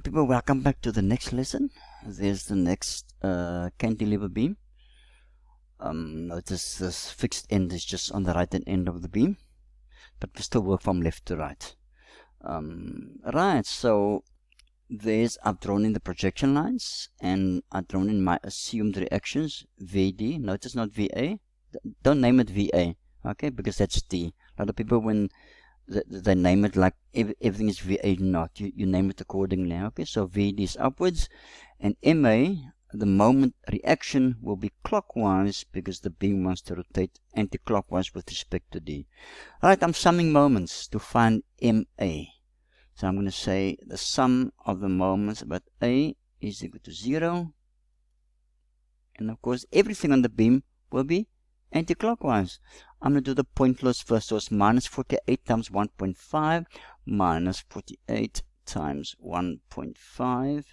people, welcome back to the next lesson. There's the next cantilever beam. Notice this fixed end is just on the right hand end of the beam, but we still work from left to right. Right, so I've drawn in the projection lines, and I've drawn in my assumed reactions, VD. Notice not VA. Don't name it VA, okay, because that's D. A lot of people, when they name it like everything is VA, not. You name it accordingly, okay? So VD is upwards, and MA, the moment reaction, will be clockwise because the beam wants to rotate anti-clockwise with respect to D. Alright, I'm summing moments to find MA. So I'm going to say the sum of the moments about A is equal to 0. And of course, everything on the beam will be anti-clockwise. I'm going to do the point loads first. So it's minus 48 times 1.5 minus 48 times 1.5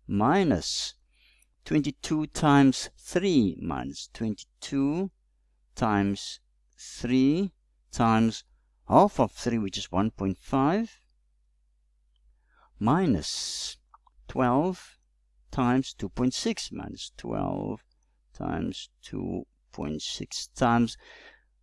minus 22 times 3 minus 22 times 3 times half of 3, which is 1.5, minus 12 times 2.6 minus 12 times 2.6 times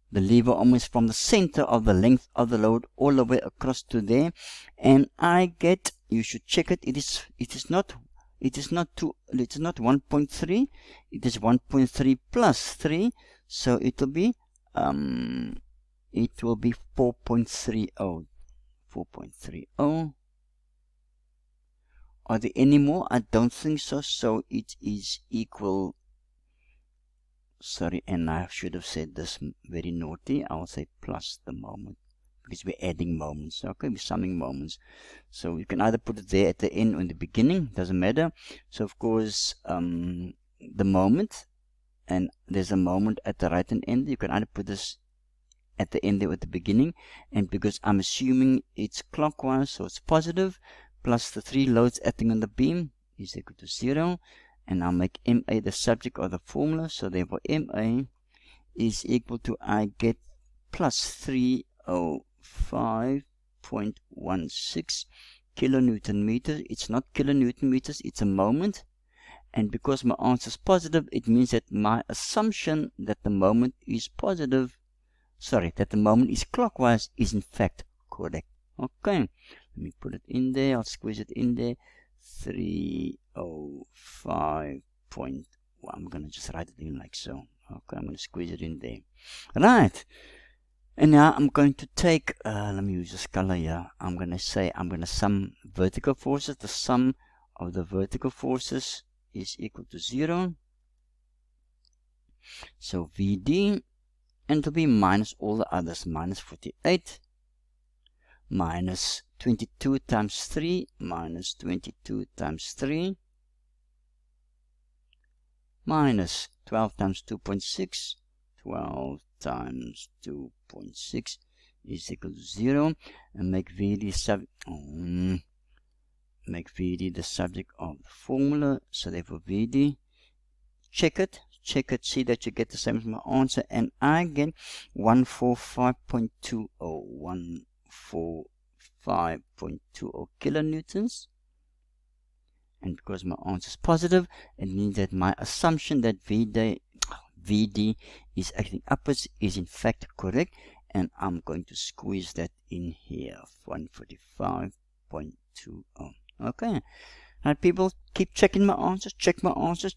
the lever almost from the center of the length of the load all the way across to there, and I get, you should check it, it is not 1.3, it is 1.3 plus 3, so it will be 4.30. 4.30. Are there any more? I don't think so. So it is equal. Sorry, and I should have said this very naughty. I'll say plus the moment, because we're adding moments. Okay, we're summing moments. So you can either put it there at the end or in the beginning. Doesn't matter. So of course, the moment, and there's a moment at the right hand end. You can either put this at the end or at the beginning. And because I'm assuming it's clockwise, so it's positive, plus the 3 loads acting on the beam is equal to 0. And I'll make MA the subject of the formula. So therefore MA is equal to, I get plus 305.16 kilonewton meters. It's not kilonewton meters, it's a moment. And because my answer is positive, it means that my assumption that the moment is positive, that the moment is clockwise, is in fact correct. Okay, let me put it in there. I'll squeeze it in there. 305.1. I'm going to just write it in like so. Okay, I'm going to squeeze it in there. Right. And now I'm going to take, let me use this color here. I'm going to say, I'm going to sum vertical forces. The sum of the vertical forces is equal to 0. So VD, and to be minus all the others, minus 48. Minus 22 times 3 minus 22 times 3 minus 12 times 2.6, 12 times 2.6 is equal to 0, and make VD the subject of the formula. So therefore VD, check it, see that you get the same as my answer, and I get 145.20, 145.20 kilonewtons. And because my answer is positive, it means that my assumption that VD is acting upwards is in fact correct, and I'm going to squeeze that in here, 145.20. Okay. Now people, keep checking my answers, check my answers,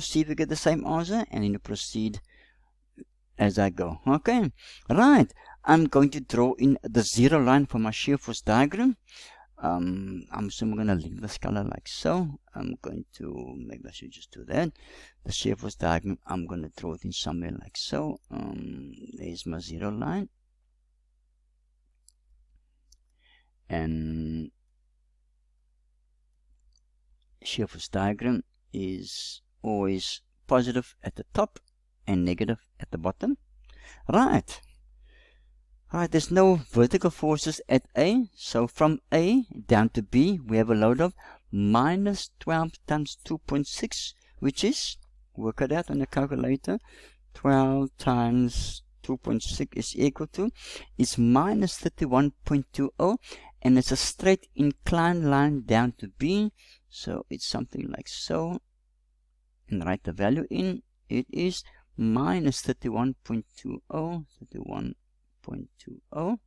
see if you get the same answer, and then you proceed as I go. Okay, right. I'm going to draw in the 0 line for my shear force diagram. I'm assuming I'm going to leave this color like so. I'm going to, maybe I should just do that. The shear force diagram, I'm going to draw it in somewhere like so. There's my 0 line. And shear force diagram is always positive at the top and negative at the bottom. Right. Alright, there's no vertical forces at A, so from A down to B we have a load of minus 12 times 2.6, which is, work it out on the calculator, 12 times 2.6 is equal to, is minus 31.20, and it's a straight inclined line down to B. So it's something like so, and write the value in. It is minus 31.20, 31.20.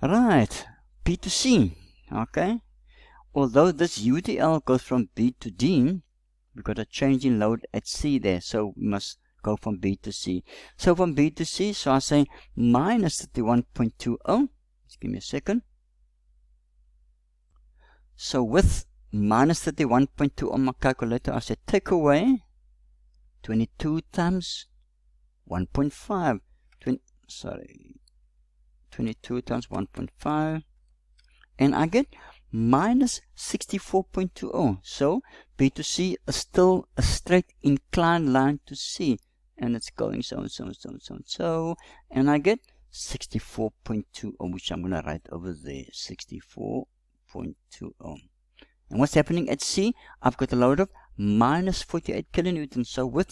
Right, B to C. Okay, although this UDL goes from B to D, we've got a change in load at C there, so we must go from B to C. So from B to C, so I say minus 31.20. Just give me a second. So with minus 31.2 on my calculator, I say take away 22 times 1.5. 22 times 1.5. And I get minus 64.20. So B to C is still a straight inclined line to C. And it's going so and so and so and so and so. And I get 64.20, which I'm going to write over there. 64.20. And what's happening at C? I've got a load of minus 48 kilonewtons. So with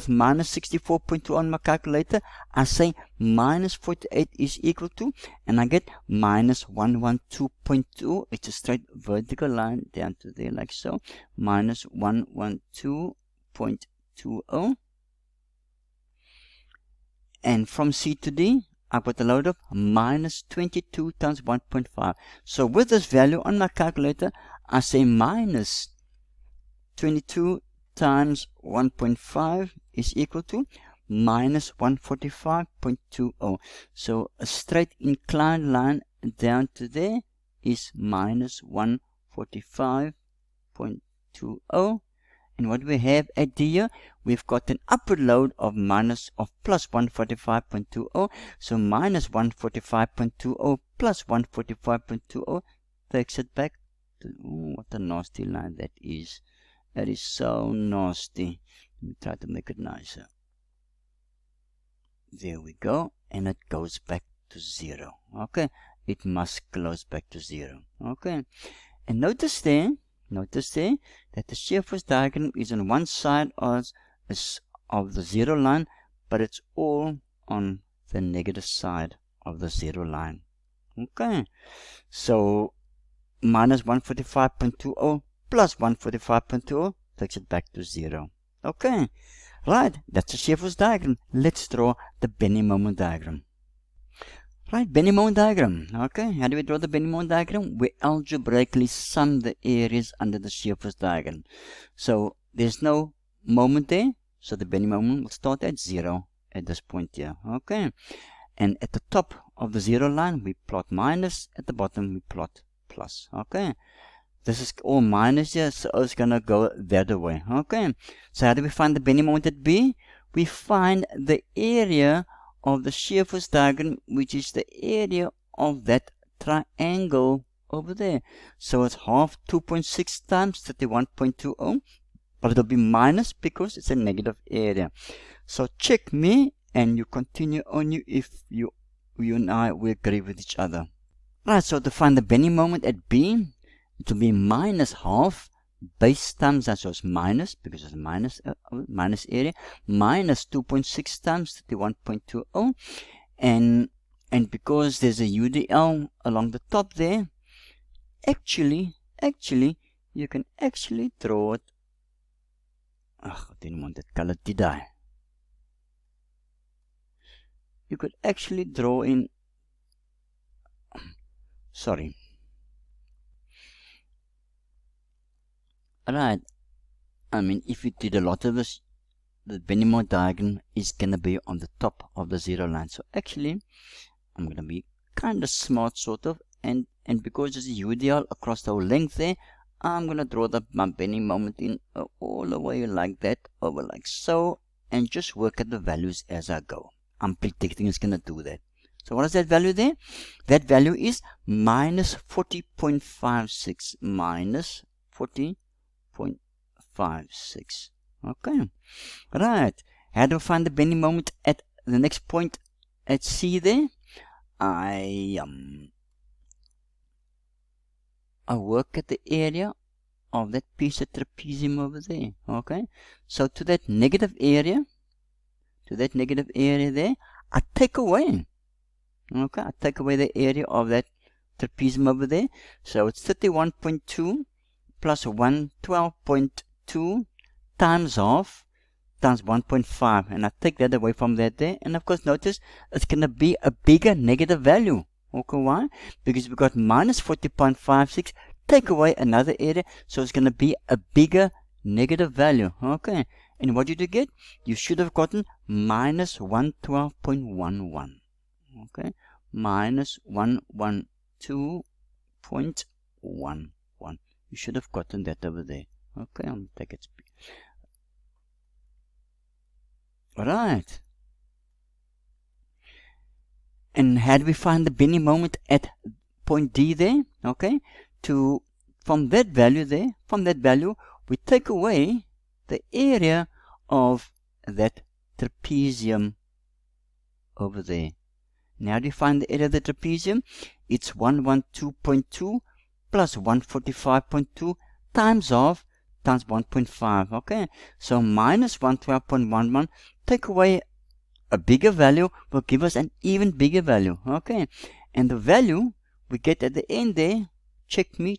minus 64.2 on my calculator, I say minus 48 is equal to, and I get minus 112.2. It's a straight vertical line down to there like so. Minus 112.20. And from C to D, I've got a load of minus 22 times 1.5. So with this value on my calculator, I say minus 22 times 1.5 is equal to minus 145.20. So a straight inclined line down to there is minus 145.20. And what we have at D here, we've got an upward load of plus 145.20. So minus 145.20 plus 145.20 takes it back to, what a nasty line that is. That is so nasty. Let me try to make it nicer. There we go. And it goes back to 0. Okay. It must close back to 0. Okay. And notice there that the shear force diagram is on one side of the 0 line, but it's all on the negative side of the 0 line. Okay. So minus 145.20 plus 145.20 takes it back to 0. Okay. Right. That's the shear force diagram. Let's draw the bending moment diagram. Right, bending moment diagram. Okay, how do we draw the bending moment diagram? We algebraically sum the areas under the shear force diagram. So there's no moment there, so the bending moment will start at 0 at this point here. Okay, and at the top of the 0 line we plot minus, at the bottom we plot plus. Okay, this is all minus here, so it's gonna go the other way. Okay, so how do we find the bending moment at B? We find the area of the shear force diagram, which is the area of that triangle over there. So it's half 2.6 times 31.20, but it'll be minus because it's a negative area. So check me and you continue on you if you and I will agree with each other. Right, so to find the bending moment at B, it will be minus half base times that, so it's minus because it's minus area, minus 2.6 times 31.20, and because there's a UDL along the top there, actually you can actually draw it. I didn't want that color, did I? You could actually draw in, sorry. Right, I mean, if you did a lot of this, the bending moment diagram is going to be on the top of the 0 line. So actually, I'm going to be kind of smart, sort of, and because there's a UDL across the whole length there, I'm going to draw my bending moment in all the way like that, over like so, and just work at the values as I go. I'm predicting it's going to do that. So what is that value there? That value is minus 40.56, minus 40.56. Okay, right. How do I find the bending moment at the next point at C there? I work at the area of that piece of trapezium over there. Okay, so to that negative area there, I take away. Okay, I take away the area of that trapezium over there. So it's 31.2 plus 112.2 times half times 1.5, and I take that away from that there, and of course notice it's going to be a bigger negative value. Okay, why? Because we've got minus 40.56, take away another area, so it's going to be a bigger negative value. Okay, and what did you get? You should have gotten minus 112.11. Okay, minus 112.11. You should have gotten that over there. Okay, I'll take it. Alright. And how do we find the bending moment at point D there? Okay, from that value there, we take away the area of that trapezium over there. Now do you find the area of the trapezium? It's 112.2 plus 145.2 times half times 1.5. Okay, so minus 112.11, take away a bigger value, will give us an even bigger value. Okay, and the value we get at the end there, check me,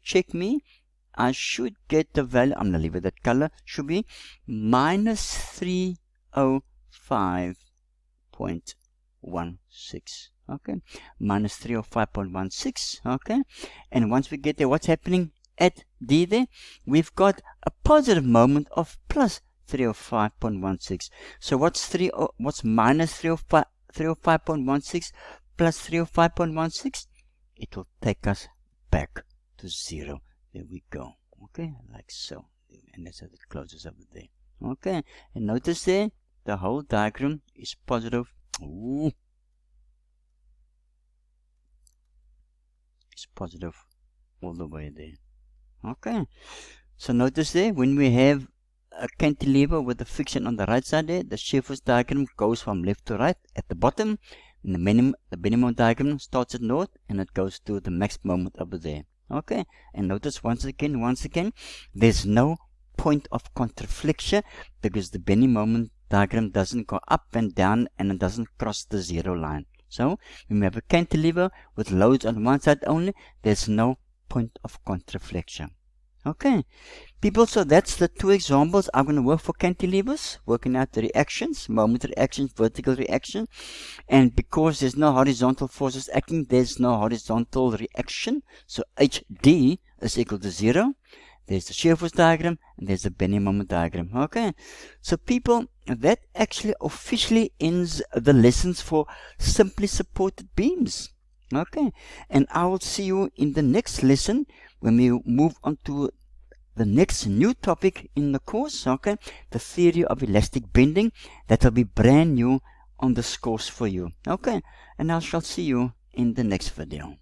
I should get the value, I'm going to leave it that color, should be minus 305.16. Okay, minus 305.16. Okay, and once we get there, what's happening at D there? We've got a positive moment of plus 305.16. So what's minus 305.16 plus 305.16? It will take us back to 0. There we go. Okay, like so. And that's how it closes over there. Okay, and notice there, the whole diagram is positive. Ooh. It's positive all the way there. Okay, so notice there, when we have a cantilever with a friction on the right side there, the shear force diagram goes from left to right at the bottom, and the minimum diagram starts at north and it goes to the max moment over there. Okay, and notice once again, there's no point of contraflexure because the bending moment diagram doesn't go up and down and it doesn't cross the 0 line. So when we have a cantilever with loads on one side only, there's no point of contraflexure. Okay, people, so that's the two examples I'm going to work for cantilevers, working out the reactions, moment reactions, vertical reaction. And because there's no horizontal forces acting, there's no horizontal reaction. So HD is equal to 0. There's the shear force diagram, and there's the bending moment diagram. Okay, so people, that actually officially ends the lessons for simply supported beams. Okay, and I will see you in the next lesson when we move on to the next new topic in the course. Okay, the theory of elastic bending. That will be brand new on this course for you. Okay, and I shall see you in the next video.